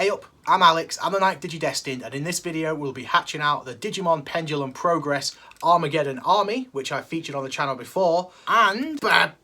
Hey up, I'm Alex, I'm the Night Digidestined, and in this video we'll be hatching out the Digimon Pendulum Progress Armageddon Army, which I've featured on the channel before, and the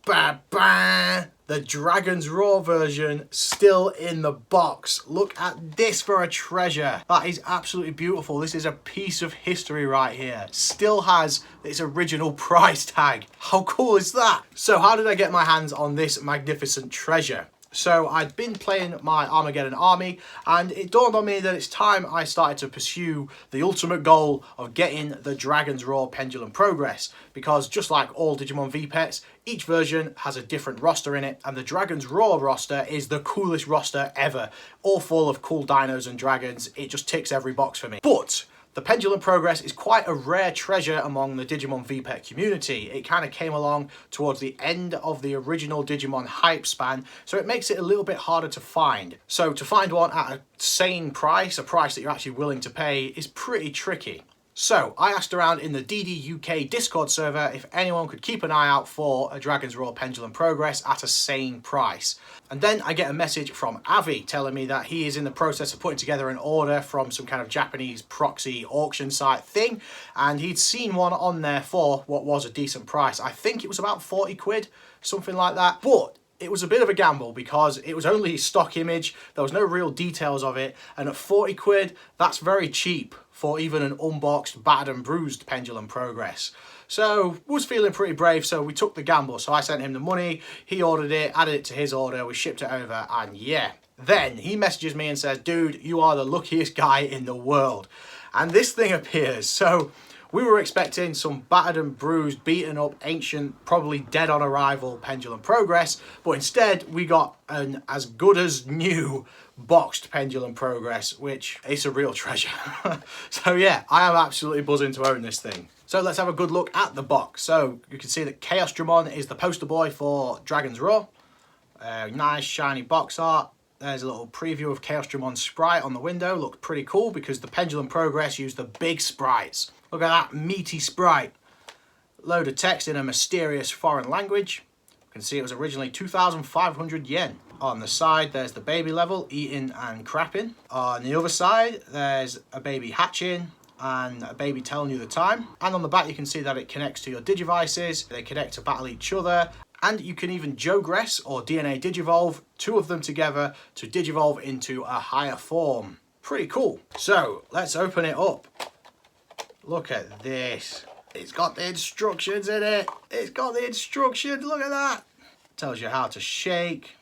Dragon's Roar version still in the box. Look at this for a treasure. That is absolutely beautiful. This is a piece of history right here. Still has its original price tag. How cool is that? So how did I get my hands on this magnificent treasure? So I'd been playing my Armageddon army, and it dawned on me that it's time I started to pursue the ultimate goal of getting the Dragon's Roar Pendulum Progress, because just like all Digimon V-Pets, each version has a different roster in it, and the Dragon's Roar roster is the coolest roster ever. All full of cool dinos and dragons. It just ticks every box for me. But the Pendulum Progress is quite a rare treasure among the Digimon V-Pet community. It kind of came along towards the end of the original Digimon hype span, so it makes it a little bit harder to find. So to find one at a sane price, a price that you're actually willing to pay, is pretty tricky. So I asked around in the DD UK Discord server if anyone could keep an eye out for a Dragon's Roar Pendulum Progress at a sane price. And then I get a message from Avi telling me that he is in the process of putting together an order from some kind of Japanese proxy auction site thing, and he'd seen one on there for what was a decent price. I think it was about 40 quid, something like that. But it was a bit of a gamble because it was only a stock image, there was no real details of it, and at 40 quid, that's very cheap for even an unboxed, battered and bruised Pendulum Progress. So, was feeling pretty brave, so we took the gamble. So I sent him the money, he ordered it, added it to his order, we shipped it over, and yeah. Then he messages me and says, dude, you are the luckiest guy in the world. And this thing appears. So we were expecting some battered and bruised, beaten up, ancient, probably dead on arrival Pendulum Progress, but instead we got an as good as new boxed Pendulum Progress, which is a real treasure. So yeah, I am absolutely buzzing to own this thing. So let's have a good look at the box. So you can see that Chaos Dramon is the poster boy for Dragon's Roar. Nice shiny box art. There's a little preview of Chaos Dramon's sprite on the window. Looked pretty cool because the Pendulum Progress used the big sprites. Look at that meaty sprite. Load of text in a mysterious foreign language. You can see it was originally 2,500 yen. On the side, there's the baby level, eating and crapping. On the other side, there's a baby hatching and a baby telling you the time. And on the back, you can see that it connects to your Digivices. They connect to battle each other. And you can even Jogress or DNA Digivolve, two of them together to Digivolve into a higher form. Pretty cool. So let's open it up. Look at this. It's got the instructions in it. It's got the instructions. Look at that. Tells you how to shake.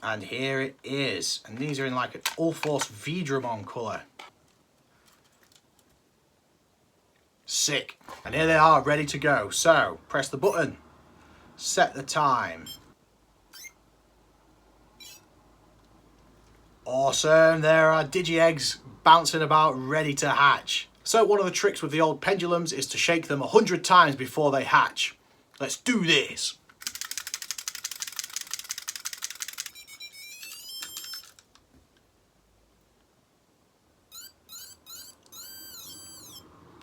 And here it is. And these are in like an All-Force V-Dramon colour. Sick. And here they are, ready to go. So, press the button. Set the time. Awesome. There are Digi-Eggs bouncing about, ready to hatch. So, one of the tricks with the old pendulums is to shake them 100 times before they hatch. Let's do this.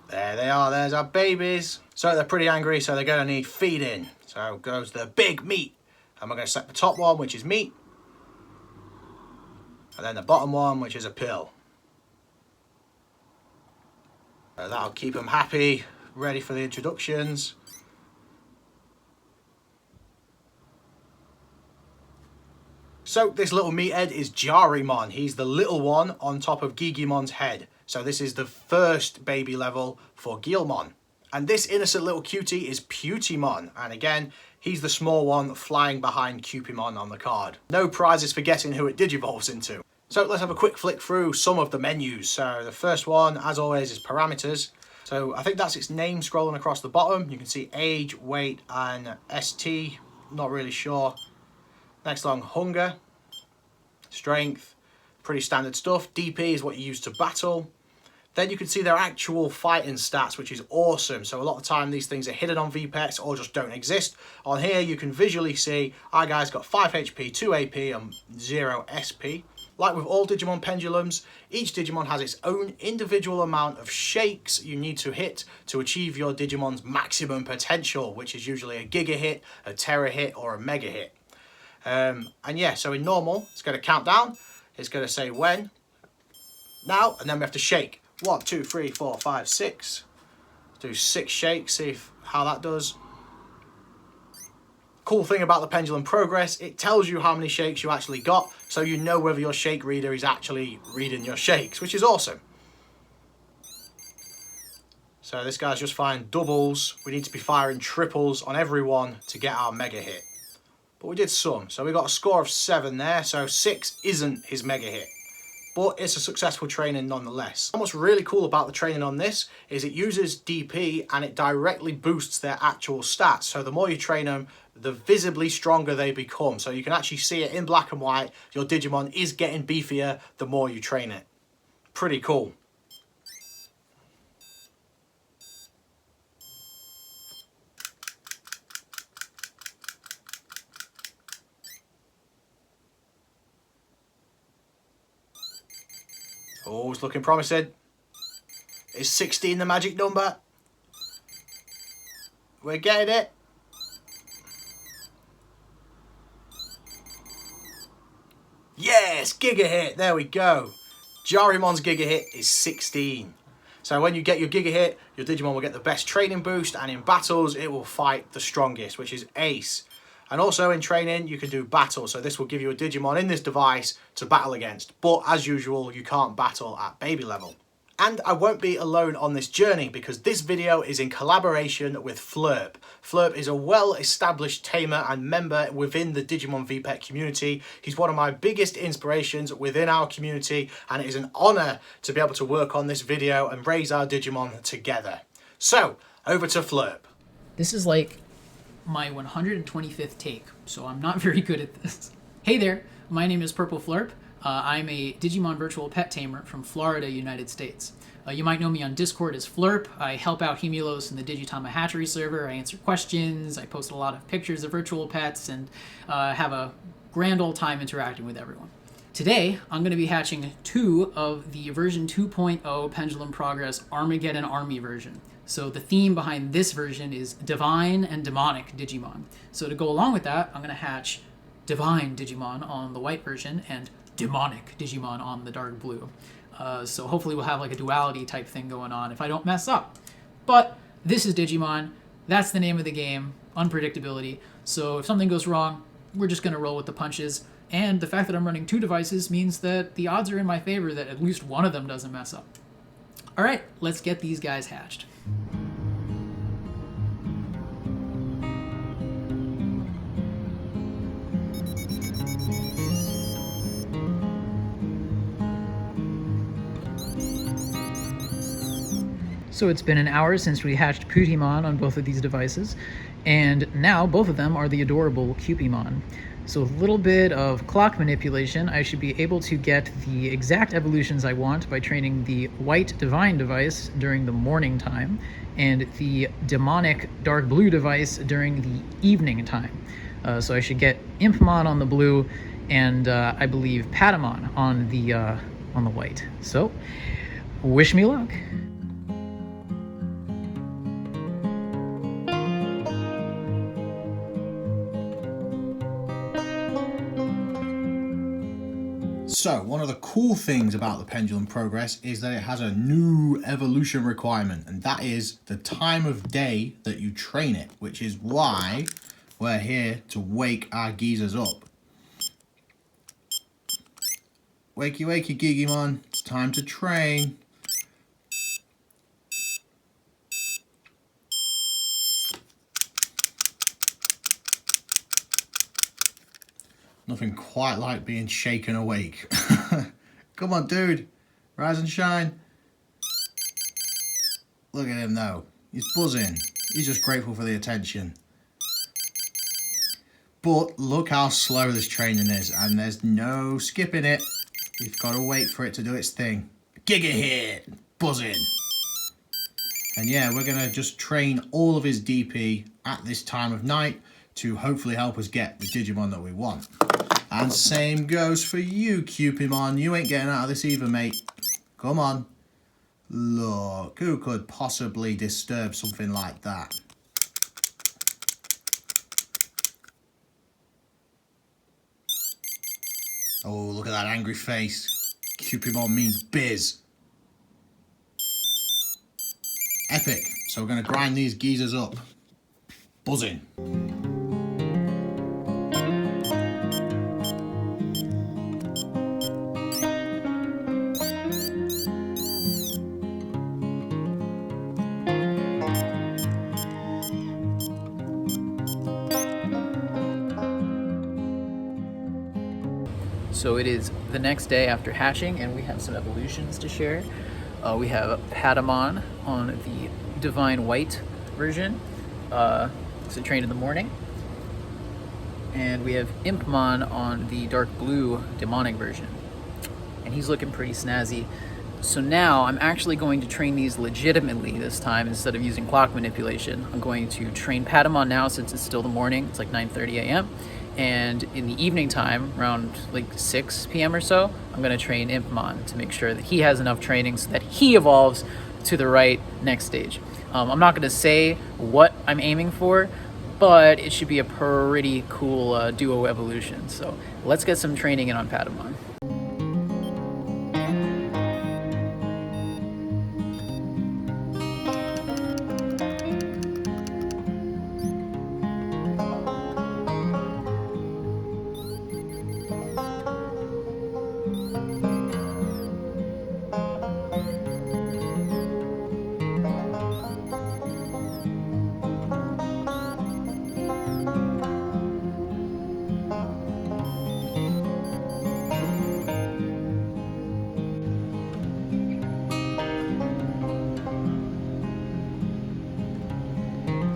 There they are, there's our babies. So they're pretty angry, so they're going to need feeding. So goes the big meat. And we're going to select the top one, which is meat. And then the bottom one, which is a pill. So that'll keep them happy, ready for the introductions. So this little meathead is Jarimon. He's the little one on top of Gigimon's head. So this is the first baby level for Guilmon. And this innocent little cutie is Putimon. And again, he's the small one flying behind Cupimon on the card. No prizes for guessing who it digivolves into. So let's have a quick flick through some of the menus. So the first one, as always, is parameters. So I think that's its name scrolling across the bottom. You can see age, weight, and ST. Not really sure. Next one, hunger, strength, pretty standard stuff. DP is what you use to battle. Then you can see their actual fighting stats, which is awesome. So a lot of the time these things are hidden on VPEX or just don't exist. On here you can visually see our guy's got 5 HP, 2 AP and 0 SP. Like with all Digimon Pendulums, each Digimon has its own individual amount of shakes you need to hit to achieve your Digimon's maximum potential, which is usually a Giga hit, a Terra hit or a Mega hit. And yeah, so in normal, it's going to count down. It's going to say when, now, and then we have to shake. 1, 2, 3, 4, 5, 6. Do 6 shakes, see how that does. Cool thing about the Pendulum Progress, it tells you how many shakes you actually got, so you know whether your shake reader is actually reading your shakes, which is awesome. So this guy's just firing doubles. We need to be firing triples on everyone to get our mega hit. But we did some, so we got a score of 7 there, so 6 isn't his mega hit. But it's a successful training nonetheless. And what's really cool about the training on this is it uses DP and it directly boosts their actual stats. So the more you train them, the visibly stronger they become. So you can actually see it in black and white. Your Digimon is getting beefier the more you train it. Pretty cool. Oh, it's looking promising. Is 16 the magic number? We're getting it. Yes, Giga Hit. There we go. Jarimon's Giga Hit is 16. So when you get your Giga Hit, your Digimon will get the best training boost, and in battles, it will fight the strongest, which is Ace. And also in training, you can do battle. So this will give you a Digimon in this device to battle against. But as usual, you can't battle at baby level. And I won't be alone on this journey because this video is in collaboration with Flurp. Flurp is a well-established tamer and member within the Digimon VPET community. He's one of my biggest inspirations within our community, and it is an honor to be able to work on this video and raise our Digimon together. So, over to Flurp. This is like my 125th take, so I'm not very good at this. Hey there, my name is Purpleflurp. I'm a Digimon virtual pet tamer from Florida, United States. You might know me on Discord as Flurp. I help out Humulos in the Digitama Hatchery server. I answer questions, I post a lot of pictures of virtual pets, and have a grand old time interacting with everyone. Today, I'm going to be hatching 2 of the version 2.0 Pendulum Progress Armageddon Army version. So the theme behind this version is Divine and Demonic Digimon. So to go along with that, I'm going to hatch Divine Digimon on the white version and Demonic Digimon on the dark blue. So hopefully we'll have like a duality type thing going on if I don't mess up. But this is Digimon. That's the name of the game. Unpredictability. So if something goes wrong, we're just going to roll with the punches. And the fact that I'm running 2 devices means that the odds are in my favor that at least one of them doesn't mess up. All right, let's get these guys hatched. So it's been an hour since we hatched Putimon on both of these devices, and now both of them are the adorable Cupimon. So with a little bit of clock manipulation, I should be able to get the exact evolutions I want by training the white Divine device during the morning time, and the demonic dark blue device during the evening time. So I should get Impmon on the blue, and I believe Patamon on the white. So wish me luck. So, one of the cool things about the Pendulum Progress is that it has a new evolution requirement, and that is the time of day that you train it, which is why we're here to wake our geezers up. Wakey, wakey, Gigimon, it's time to train. Nothing quite like being shaken awake. Come on, dude. Rise and shine. Look at him, though. He's buzzing. He's just grateful for the attention. But look how slow this training is, and there's no skipping it. We've got to wait for it to do its thing. Giga hit! Buzzing. And yeah, we're going to just train all of his DP at this time of night to hopefully help us get the Digimon that we want. And same goes for you, Cupimon. You ain't getting out of this either, mate. Come on. Look, who could possibly disturb something like that? Oh, look at that angry face. Cupidmon means biz. Epic. So we're going to grind these geezers up. Buzzing. So it is the next day after hatching, and we have some evolutions to share. We have Patamon on the Divine White version, so trained in the morning. And we have Impmon on the Dark Blue Demonic version. And he's looking pretty snazzy. So now I'm actually going to train these legitimately this time instead of using clock manipulation. I'm going to train Patamon now since it's still the morning. It's like 9:30 a.m. And in the evening time, around like 6 p.m. or so, I'm going to train Impmon to make sure that he has enough training so that he evolves to the right next stage. I'm not going to say what I'm aiming for, but it should be a pretty cool duo evolution. So let's get some training in on Patamon.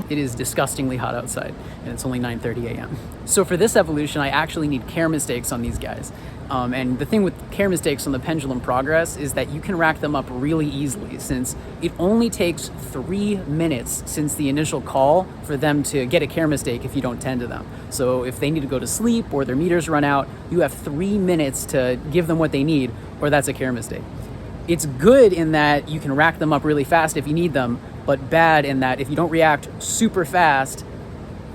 It is disgustingly hot outside, and it's only 9:30 a.m. So for this evolution, I actually need care mistakes on these guys. And the thing with care mistakes on the Pendulum Progress is that you can rack them up really easily, since it only takes 3 minutes since the initial call for them to get a care mistake if you don't tend to them. So if they need to go to sleep or their meters run out, you have 3 minutes to give them what they need, or that's a care mistake. It's good in that you can rack them up really fast if you need them, but bad in that if you don't react super fast,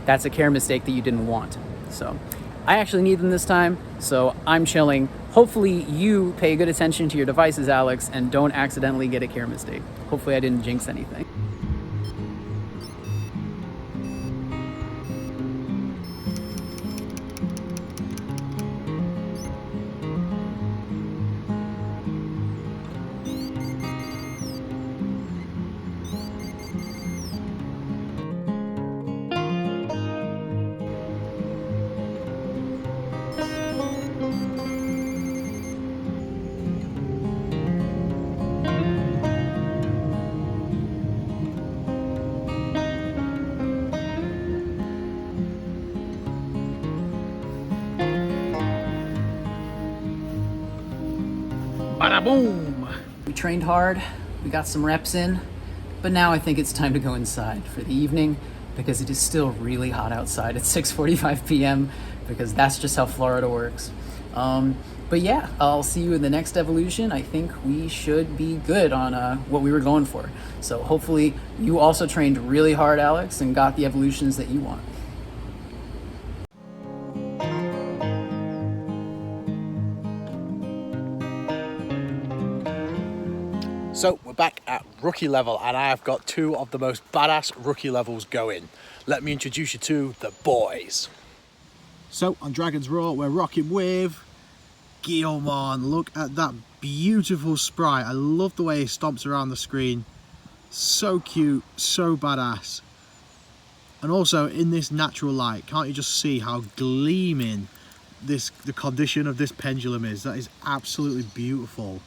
that's a care mistake that you didn't want. So I actually need them this time, so I'm chilling. Hopefully you pay good attention to your devices, Alex, and don't accidentally get a care mistake. Hopefully I didn't jinx anything. Bada boom! We trained hard, we got some reps in, but now I think it's time to go inside for the evening because it is still really hot outside at 6:45 p.m. because that's just how Florida works. But yeah, I'll see you in the next evolution. I think we should be good on what we were going for. So hopefully you also trained really hard, Alex, and got the evolutions that you want. So we're back at rookie level, and I have got 2 of the most badass rookie levels going. Let me introduce you to the boys. So on Dragon's Roar, we're rocking with Guilmon. Look at that beautiful sprite. I love the way he stomps around the screen. So cute, so badass. And also in this natural light, can't you just see how gleaming the condition of this pendulum is? That is absolutely beautiful.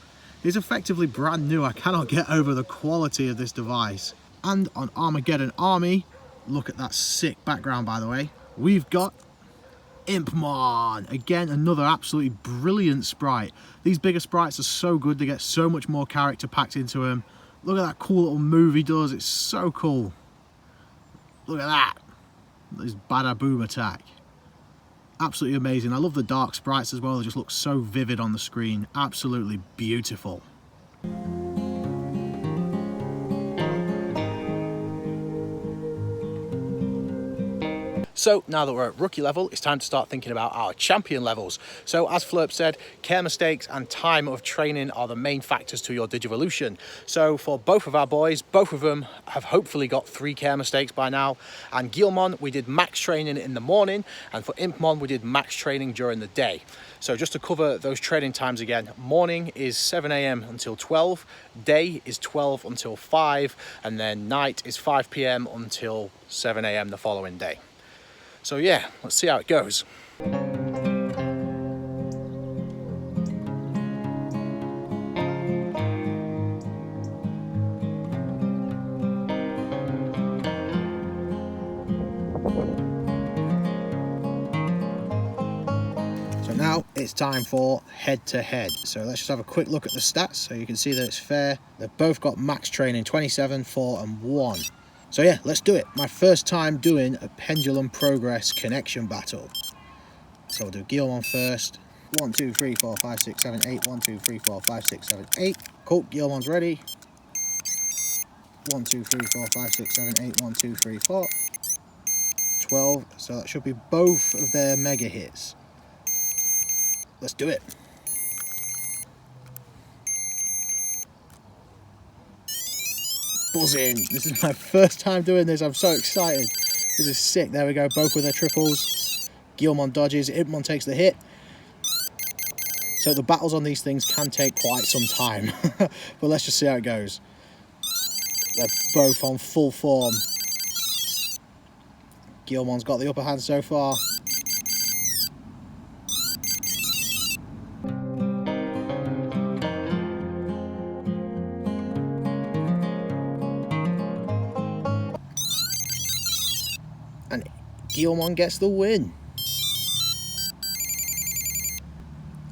It's effectively brand new. I cannot get over the quality of this device. And on Armageddon Army, look at that sick background, by the way. We've got Impmon. Again, another absolutely brilliant sprite. These bigger sprites are so good. They get so much more character packed into them. Look at that cool little move he does. It's so cool. Look at that. This bada boom attack. Absolutely amazing. I love the dark sprites as well. They just look so vivid on the screen. Absolutely beautiful. So now that we're at rookie level, it's time to start thinking about our champion levels. So as Flurp said, care mistakes and time of training are the main factors to your Digivolution. So for both of our boys, both of them have hopefully got 3 care mistakes by now. And Guilmon, we did max training in the morning, and for Impmon, we did max training during the day. So just to cover those training times again, morning is 7 AM until 12, day is 12 until 5, and then night is 5 PM until 7 AM the following day. So yeah, let's see how it goes. So now it's time for head-to-head. So let's just have a quick look at the stats so you can see that it's fair. They've both got max training, 27, 4 and 1. So yeah, let's do it. My first time doing a Pendulum Progress connection battle. So we'll do Guilmon first. 1, 2, 3, 4, 5, 6, 7, 8. 1, 2, 3, 4, 5, 6, 7, 8. Cool, Guilmon's ready. 1, 2, 3, 4, 5, 6, 7, 8. 1, 2, 3, 4. 12. So that should be both of their mega hits. Let's do it. Buzzing. This is my first time doing this. I'm so excited. This is sick. There we go. Both with their triples. Guilmon dodges. Impmon takes the hit. So the battles on these things can take quite some time. But let's just see how it goes. They're both on full form. Guilmon's got the upper hand so far. And Guilmon gets the win.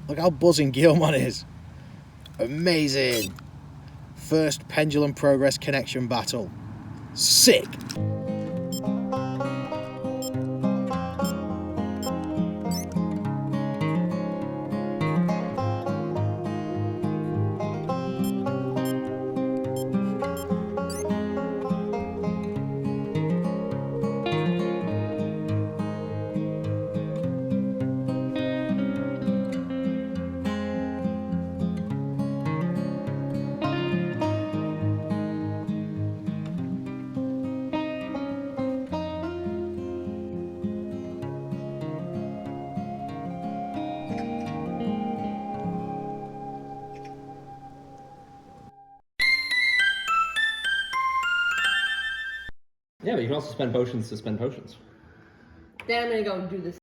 Look how buzzing Guilmon is. Amazing. First Pendulum Progress connection battle. Sick. Yeah, but you can also spend potions to spend potions. Then I'm gonna go do this